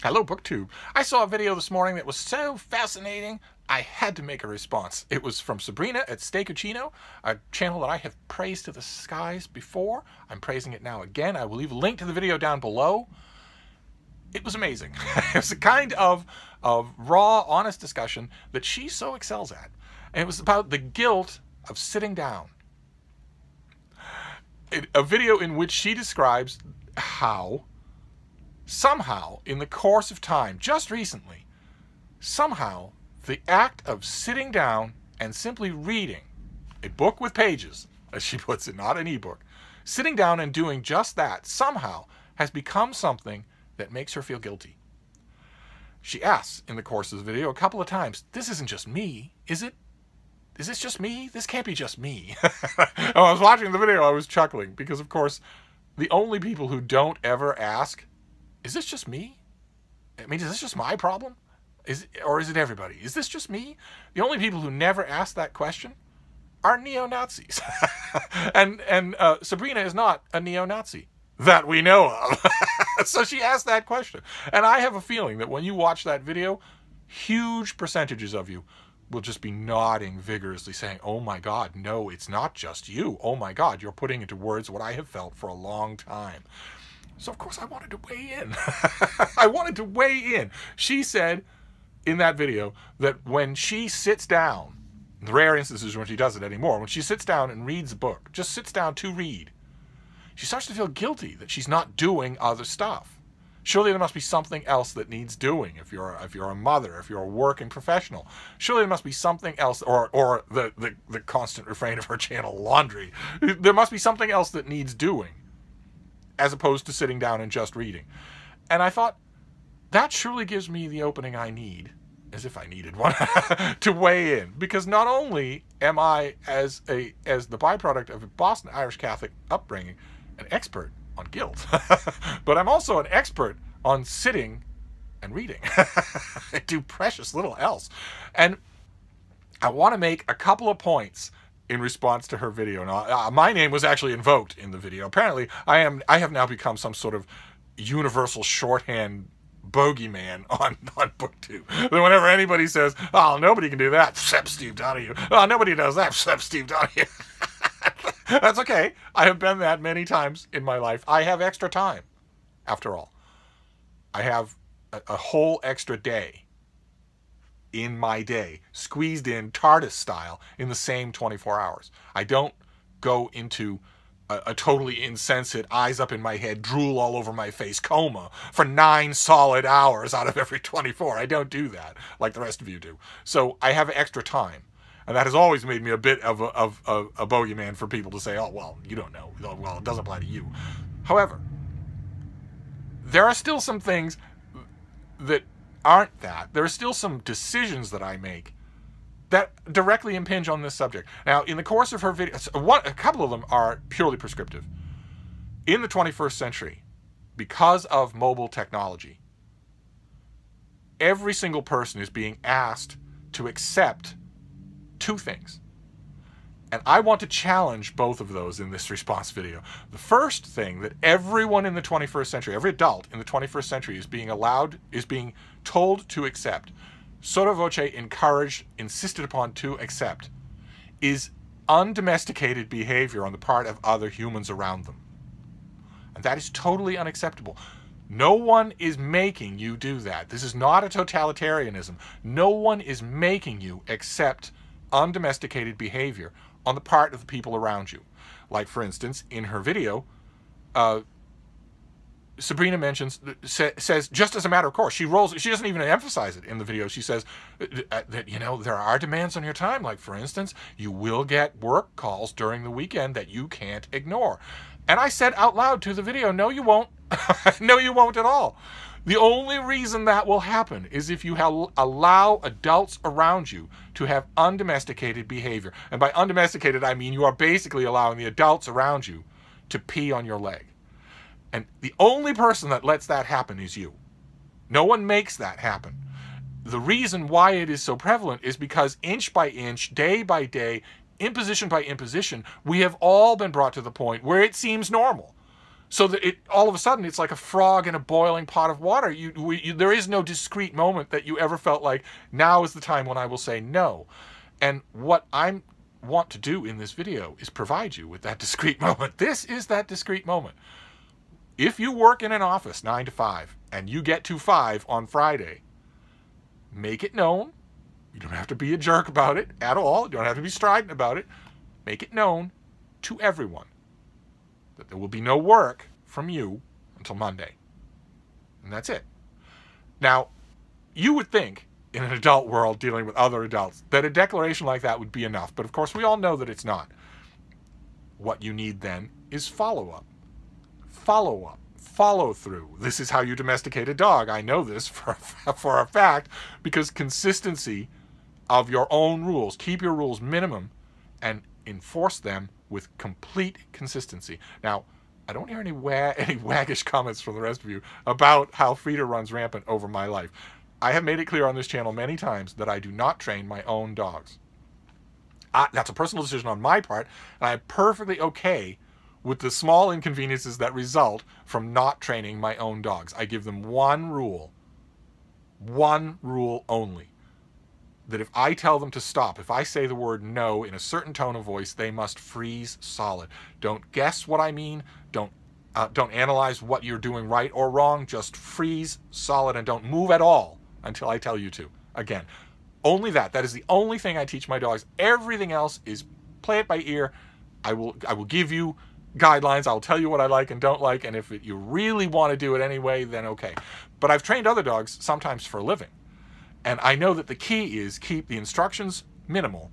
Hello, BookTube. I saw a video this morning that was so fascinating, I had to make a response. It was from Sabrina at Steakuccino, a channel that I have praised to the skies before. I'm praising it now again. I will leave a link to the video down below. It was amazing. It was a kind of raw, honest discussion that she so excels at. And it was about the guilt of sitting down. A video in which she describes how somehow, in the course of time, just recently, somehow, the act of sitting down and simply reading a book with pages, as she puts it, not an ebook, sitting down and doing just that, somehow has become something that makes her feel guilty. She asks in the course of the video a couple of times, this isn't just me, is it? Is this just me? This can't be just me. When I was watching the video, I was chuckling because, of course, the only people who don't ever ask, is this just me? I mean, is this just my problem? Or is it everybody? Is this just me? The only people who never ask that question are neo-Nazis. and Sabrina is not a neo-Nazi that we know of. So she asked that question. And I have a feeling that when you watch that video, huge percentages of you will just be nodding vigorously, saying, oh my God, no, it's not just you. Oh my God, you're putting into words what I have felt for a long time. So, of course, I wanted to weigh in. I wanted to weigh in. She said in that video that when she sits down, the rare instances when she does it anymore, when she sits down and reads a book, just sits down to read, she starts to feel guilty that she's not doing other stuff. Surely there must be something else that needs doing. If you're a mother, if you're a working professional, surely there must be something else, or the constant refrain of her channel, laundry. There must be something else that needs doing, as opposed to sitting down and just reading. And I thought, that surely gives me the opening I need, as if I needed one, to weigh in. Because not only am I, as the byproduct of a Boston Irish Catholic upbringing, an expert on guilt, but I'm also an expert on sitting and reading. I do precious little else. And I want to make a couple of points in response to her video. Now, my name was actually invoked in the video. Apparently, I have now become some sort of universal shorthand bogeyman on BookTube. That whenever anybody says, oh, nobody can do that, except Steve Donahue. Oh, nobody does that, except Steve Donahue. That's okay. I have been that many times in my life. I have extra time, after all. I have a whole extra day in my day, squeezed in TARDIS style in the same 24 hours. I don't go into a totally insensate, eyes up in my head, drool all over my face coma for 9 solid hours out of every 24. I don't do that like the rest of you do. So I have extra time. And that has always made me a bit of a bogeyman for people to say, oh, well, you don't know. Well, it doesn't apply to you. However, there are still some things that aren't that. There are still some decisions that I make that directly impinge on this subject. Now, in the course of her video, a couple of them are purely prescriptive. In the 21st century, because of mobile technology, every single person is being asked to accept 2 things. And I want to challenge both of those in this response video. The first thing that everyone in the 21st century, every adult in the 21st century is being told to accept, sotto voce encouraged, insisted upon to accept, is undomesticated behavior on the part of other humans around them. And that is totally unacceptable. No one is making you do that. This is not a totalitarianism. No one is making you accept undomesticated behavior on the part of the people around you. Like, for instance, in her video, Sabrina says, just as a matter of course, she doesn't even emphasize it in the video. She says that, there are demands on your time. Like, for instance, you will get work calls during the weekend that you can't ignore. And I said out loud to the video, no, you won't. No, you won't at all. The only reason that will happen is if you allow adults around you to have undomesticated behavior. And by undomesticated, I mean you are basically allowing the adults around you to pee on your leg. And the only person that lets that happen is you. No one makes that happen. The reason why it is so prevalent is because inch by inch, day by day, imposition by imposition, we have all been brought to the point where it seems normal. So that all of a sudden it's like a frog in a boiling pot of water. There is no discrete moment that you ever felt like, now is the time when I will say no. And what I want to do in this video is provide you with that discrete moment. This is that discrete moment. If you work in an office 9 to 5 and you get to 5 on Friday, make it known. You don't have to be a jerk about it at all. You don't have to be strident about it. Make it known to everyone that there will be no work from you until Monday. And that's it. Now, you would think in an adult world dealing with other adults that a declaration like that would be enough. But of course, we all know that it's not. What you need then is follow-up. Follow-up. Follow-through. This is how you domesticate a dog. I know this for a fact, because consistency of your own rules. Keep your rules minimum and enforce them with complete consistency. Now, I don't hear any waggish comments from the rest of you about how feeder runs rampant over my life. I have made it clear on this channel many times that I do not train my own dogs. That's a personal decision on my part, and I'm perfectly okay with the small inconveniences that result from not training my own dogs. I give them one rule only. That if I tell them to stop, if I say the word no in a certain tone of voice, they must freeze solid. Don't guess what I mean. Don't analyze what you're doing right or wrong. Just freeze solid and don't move at all until I tell you to. Again, only that. That is the only thing I teach my dogs. Everything else is play it by ear. I will give you guidelines. I'll tell you what I like and don't like. And if you really want to do it anyway, then okay. But I've trained other dogs sometimes for a living. And I know that the key is keep the instructions minimal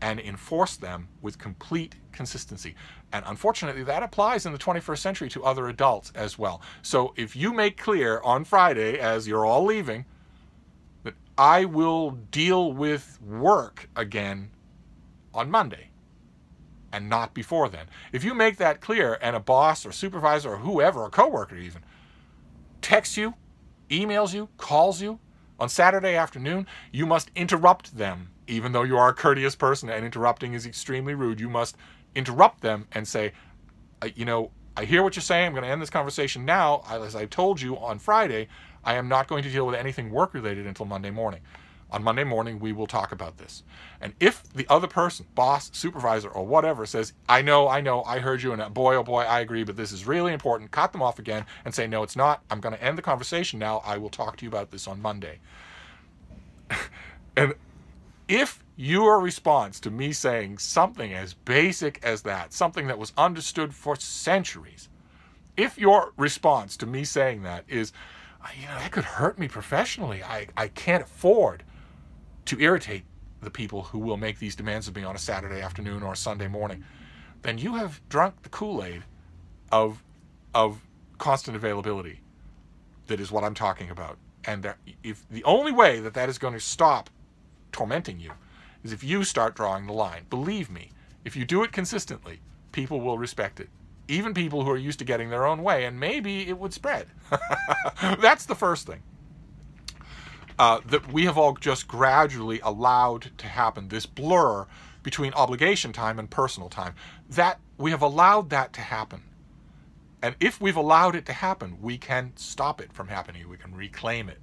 and enforce them with complete consistency. And unfortunately, that applies in the 21st century to other adults as well. So if you make clear on Friday, as you're all leaving, that I will deal with work again on Monday and not before then. If you make that clear and a boss or supervisor or whoever, a coworker even, texts you, emails you, calls you, on Saturday afternoon, you must interrupt them, even though you are a courteous person and interrupting is extremely rude. You must interrupt them and say, I hear what you're saying. I'm going to end this conversation now. As I told you on Friday, I am not going to deal with anything work-related until Monday morning. On Monday morning, we will talk about this. And if the other person, boss, supervisor, or whatever, says, I know, I heard you, and boy, oh boy, I agree, but this is really important, cut them off again and say, no, it's not. I'm going to end the conversation now. I will talk to you about this on Monday. And if your response to me saying something as basic as that, something that was understood for centuries, if your response to me saying that is, that could hurt me professionally, I can't afford to irritate the people who will make these demands of me on a Saturday afternoon or a Sunday morning, then you have drunk the Kool-Aid of constant availability. That is what I'm talking about. And if the only way that is going to stop tormenting you is if you start drawing the line. Believe me, if you do it consistently, people will respect it. Even people who are used to getting their own way, and maybe it would spread. That's the first thing. That we have all just gradually allowed to happen, this blur between obligation time and personal time. That we have allowed that to happen. And if we've allowed it to happen, we can stop it from happening. We can reclaim it.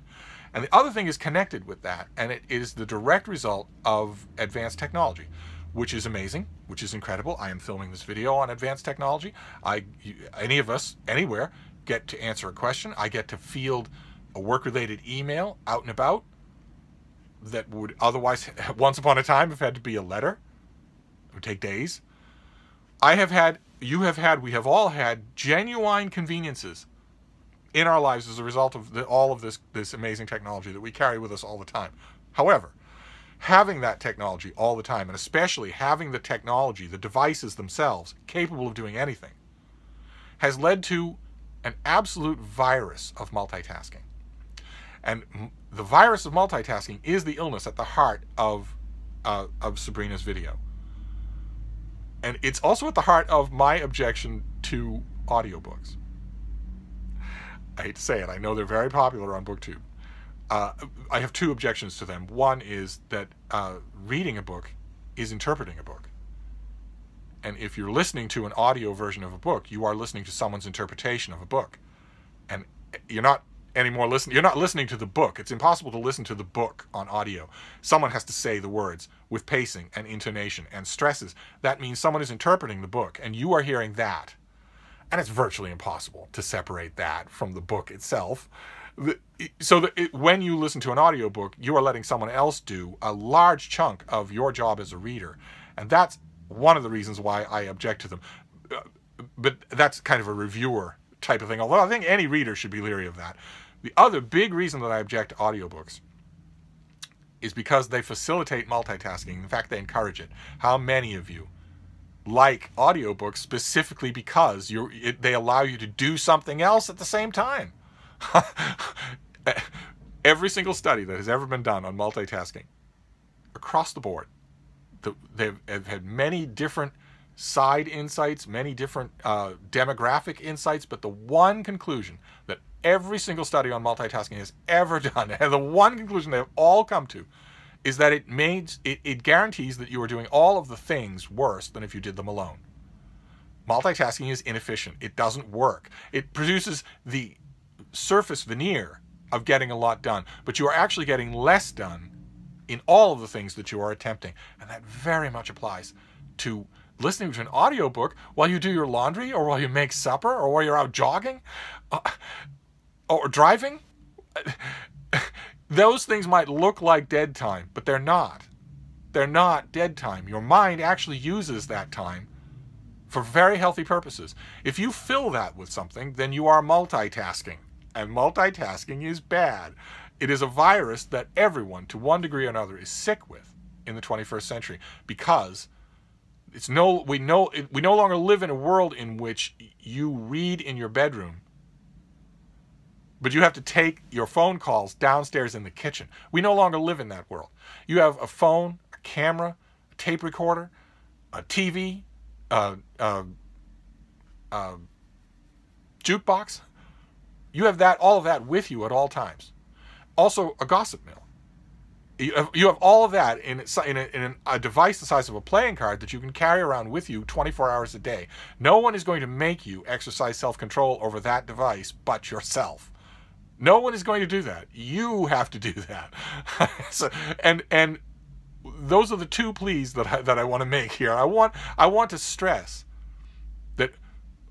And the other thing is connected with that, and it is the direct result of advanced technology, which is amazing, which is incredible. I am filming this video on advanced technology. Any of us, anywhere, get to answer a question. I get to field a work-related email out and about that would otherwise, once upon a time, have had to be a letter. It would take days. I have had, you have had, we have all had genuine conveniences in our lives as a result of all of this amazing technology that we carry with us all the time. However, having that technology all the time, and especially having the technology, the devices themselves, capable of doing anything, has led to an absolute virus of multitasking. And the virus of multitasking is the illness at the heart of Sabrina's video. And it's also at the heart of my objection to audiobooks. I hate to say it. I know they're very popular on BookTube. I have two objections to them. One is that reading a book is interpreting a book. And if you're listening to an audio version of a book, you are listening to someone's interpretation of a book. And you're not listening to the book. It's impossible to listen to the book on audio. Someone has to say the words with pacing and intonation and stresses. That means someone is interpreting the book, and you are hearing that. And it's virtually impossible to separate that from the book itself. So when you listen to an audiobook, you are letting someone else do a large chunk of your job as a reader. And that's one of the reasons why I object to them. But that's kind of a reviewer type of thing, although I think any reader should be leery of that. The other big reason that I object to audiobooks is because they facilitate multitasking. In fact, they encourage it. How many of you like audiobooks specifically because they allow you to do something else at the same time? Every single study that has ever been done on multitasking across the board, they've had many different side insights, many different demographic insights, but the one conclusion that every single study on multitasking has ever done, and the one conclusion they've all come to, is that it guarantees that you are doing all of the things worse than if you did them alone. Multitasking is inefficient. It doesn't work. It produces the surface veneer of getting a lot done, but you are actually getting less done in all of the things that you are attempting. And that very much applies to listening to an audiobook while you do your laundry, or while you make supper, or while you're out jogging, or driving. Those things might look like dead time, but they're not. They're not dead time. Your mind actually uses that time for very healthy purposes. If you fill that with something, then you are multitasking. And multitasking is bad. It is a virus that everyone, to one degree or another, is sick with in the 21st century, because we no longer live in a world in which you read in your bedroom, but you have to take your phone calls downstairs in the kitchen. We no longer live in that world. You have a phone, a camera, a tape recorder, a TV, jukebox. You have all of that with you at all times. Also, a gossip mill. You have all of that in a device the size of a playing card that you can carry around with you 24 hours a day. No one is going to make you exercise self-control over that device but yourself. No one is going to do that. You have to do that. and those are the two pleas that I want to make here. I want to stress that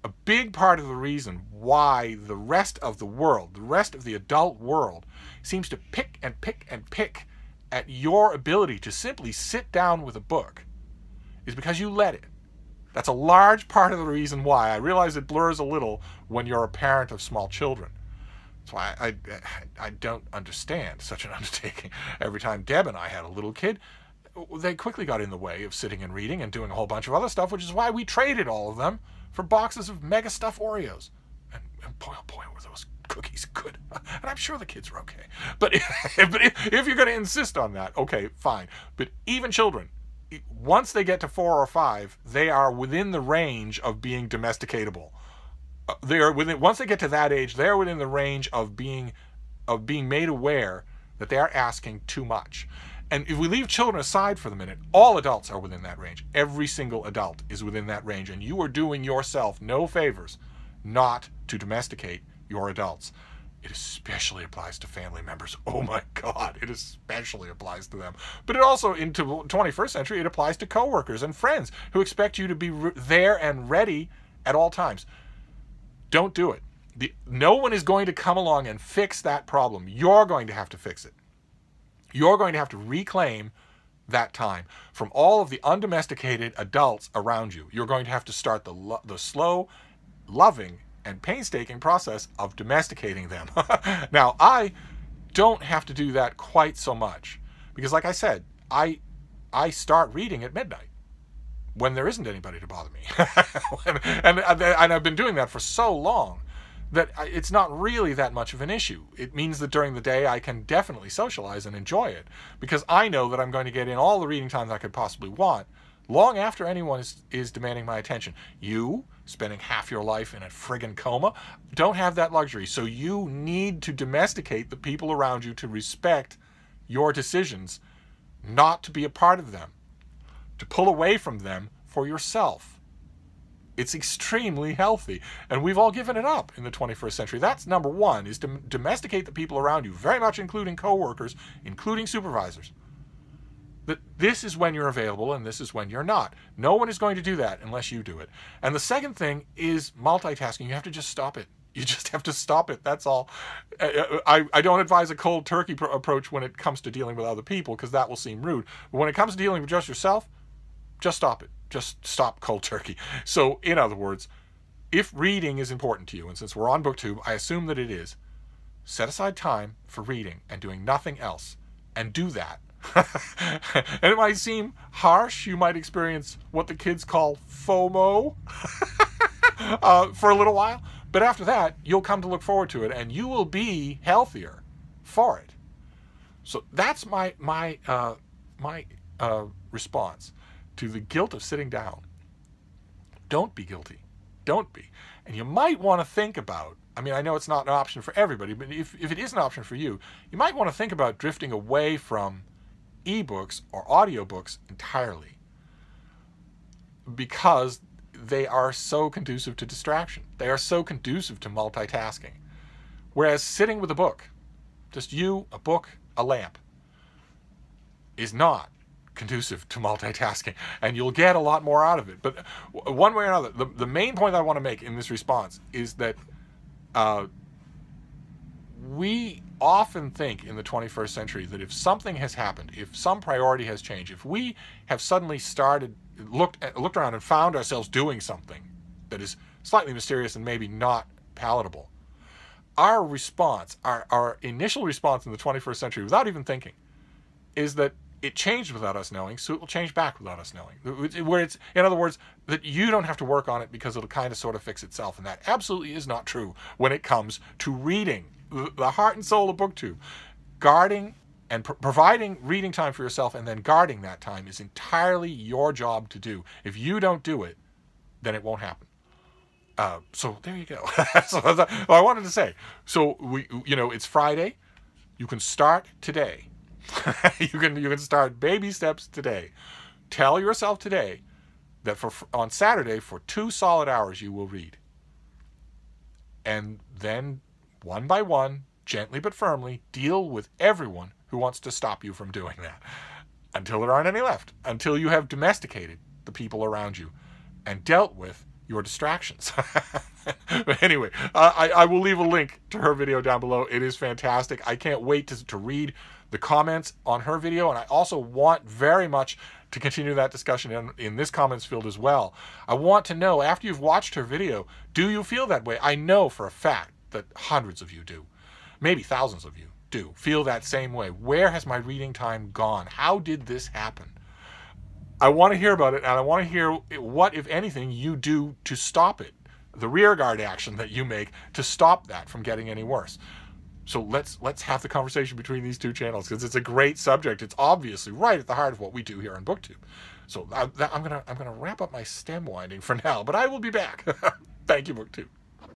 a big part of the reason why the rest of the world, the rest of the adult world, seems to pick and pick and pick at your ability to simply sit down with a book is because you let it. That's a large part of the reason why. I realize it blurs a little when you're a parent of small children. That's why I don't understand such an undertaking. Every time Deb and I had a little kid, they quickly got in the way of sitting and reading and doing a whole bunch of other stuff, which is why we traded all of them for boxes of mega stuffed Oreos. And boy, oh boy, were those cookies good. And I'm sure the kids are okay. But if you're going to insist on that, okay, fine. But even children, once they get to 4 or 5, they are within the range of being domesticatable. Once they get to that age, they're within the range of being made aware that they are asking too much. And if we leave children aside for the minute, all adults are within that range. Every single adult is within that range, and you are doing yourself no favors not to domesticate your adults. It especially applies to family members. Oh my God, it especially applies to them. But it also, into the 21st century, it applies to coworkers and friends who expect you to be there and ready at all times. Don't do it. No one is going to come along and fix that problem. You're going to have to fix it. You're going to have to reclaim that time from all of the undomesticated adults around you. You're going to have to start the slow, loving, and painstaking process of domesticating them. Now, I don't have to do that quite so much because, like I said, I start reading at midnight when there isn't anybody to bother me. and I've been doing that for so long that it's not really that much of an issue. It means that during the day I can definitely socialize and enjoy it because I know that I'm going to get in all the reading time that I could possibly want long after anyone is demanding my attention. You, spending half your life in a friggin' coma, don't have that luxury. So you need to domesticate the people around you to respect your decisions, not to be a part of them, to pull away from them for yourself. It's extremely healthy, and we've all given it up in the 21st century. That's number one, is to domesticate the people around you, very much including coworkers, including supervisors. That this is when you're available and this is when you're not. No one is going to do that unless you do it. And the second thing is multitasking. You have to just stop it. You just have to stop it. That's all. I don't advise a cold turkey approach when it comes to dealing with other people, because that will seem rude. But when it comes to dealing with just yourself, just stop it. Just stop cold turkey. So, in other words, if reading is important to you, and since we're on BookTube, I assume that it is, set aside time for reading and doing nothing else, and do that. And it might seem harsh. You might experience what the kids call FOMO for a little while. But after that, you'll come to look forward to it, and you will be healthier for it. So that's my response to the guilt of sitting down. Don't be guilty. Don't be. And you might want to think about, I mean, I know it's not an option for everybody, but if it is an option for you, you might want to think about drifting away from ebooks or audiobooks entirely, because they are so conducive to distraction. They are so conducive to multitasking. Whereas sitting with a book, just you, a book, a lamp, is not conducive to multitasking, and you'll get a lot more out of it. But one way or another, the main point I want to make in this response is that we often think in the 21st century that if something has happened, if some priority has changed, if we have suddenly looked around and found ourselves doing something that is slightly mysterious and maybe not palatable, our response, our initial response in the 21st century, without even thinking, is that it changed without us knowing, so it will change back without us knowing. Where it's, in other words, that you don't have to work on it because it'll kind of sort of fix itself. And that absolutely is not true when it comes to reading. The heart and soul of BookTube. Guarding and providing reading time for yourself and then guarding that time is entirely your job to do. If you don't do it, then it won't happen. So there you go. So I wanted to say. So it's Friday. You can start today. you can start baby steps today. Tell yourself today that on Saturday for 2 solid hours you will read, and then one by one, gently but firmly, deal with everyone who wants to stop you from doing that, until there aren't any left, until you have domesticated the people around you and dealt with your distractions. But anyway, I will leave a link to her video down below. It is fantastic. I can't wait to read the comments on her video, and I also want very much to continue that discussion in this comments field as well. I want to know, after you've watched her video, do you feel that way? I know for a fact that hundreds of you do. Maybe thousands of you do feel that same way. Where has my reading time gone? How did this happen? I want to hear about it, and I want to hear what, if anything, you do to stop it. The rearguard action that you make to stop that from getting any worse. So let's have the conversation between these two channels, because it's a great subject. It's obviously right at the heart of what we do here on BookTube. So I'm gonna wrap up my stem winding for now, but I will be back. Thank you, BookTube.